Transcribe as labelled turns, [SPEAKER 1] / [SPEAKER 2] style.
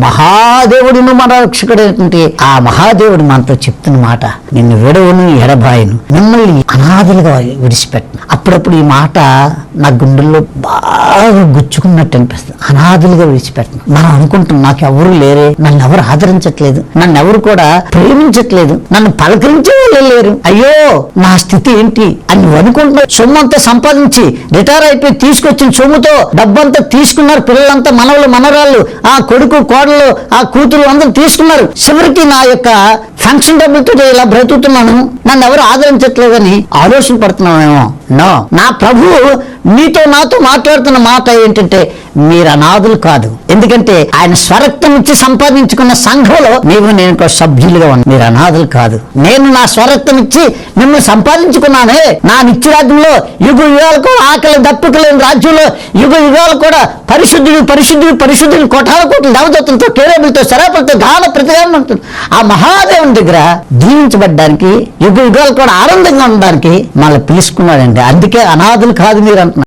[SPEAKER 1] మహాదేవుడిని మన రక్షకుడైనటువంటి ఆ మహాదేవుడు మనతో చెప్తున్న మాట, నిన్ను విడవను ఎడబాయను, మిమ్మల్ని అనాథలుగా విడిచిపెట్టను. అప్పుడప్పుడు ఈ మాట నా గుండెల్లో బాగా గుచ్చుకున్నట్టు అనిపిస్తుంది. అనాథలుగా విడిచిపెట్టను. మనం అనుకుంటాం, నాకు ఎవరు లేరే, నన్ను ఎవరు ఆదరించట్లేదు, నన్ను ఎవరు కూడా ప్రేమించట్లేదు, నన్ను పలకరించే వాళ్ళు లేరు, అయ్యో నా స్థితి ఏంటి అని నువ్వు అనుకుంటున్నావు. సొమ్ము అంతా సంపాదించి రిటైర్ అయిపోయి తీసుకొచ్చిన సొమ్ముతో డబ్బంతా తీసుకున్నారు, పిల్లలంతా మనవలు మనరాళ్ళు, ఆ కొడుకు కోడలు ఆ కూతురు అందరూ తీసుకున్నారు. చివరికి నా యొక్క ఫంక్షన్ డబ్బులతో ఇలా బ్రతుకుతున్నాను, నన్ను ఎవరు ఆదరించట్లేదని ఆలోచన పడుతున్నామేమో. నో, నా ప్రభువు మీతో నాతో మాట్లాడుతున్న మాట ఏంటంటే, మీరు అనాథులు కాదు. ఎందుకంటే ఆయన స్వరక్తం ఇచ్చి సంపాదించుకున్న సంఘంలో నీవు నేను సభ్యులుగా ఉన్నాను. మీరు అనాథులు కాదు. నేను నా స్వరక్తం ఇచ్చి మిమ్మల్ని సంపాదించుకున్నానే. నా నిత్యరాజ్యంలో యుగ యుగాలకు ఆకలి దప్పిక లేని రాజ్యంలో యుగ యుగాలు కూడా పరిశుద్ధుడు పరిశుద్ధుడు పరిశుద్ధుడు కోటాల కోట్ల దేవదత్తులతో కేరేబులతో శరాపులతో గాన ప్రతిగానం ఉంటుంది. ఆ మహాదేవుని దగ్గర దీవించబడ్డానికి యుగ యుగాలు కూడా ఆనందంగా ఉండడానికి మళ్ళీ పిలుచుకున్నాడండి. అందుకే అనాథులు కాదు మీరు అంటున్నారు.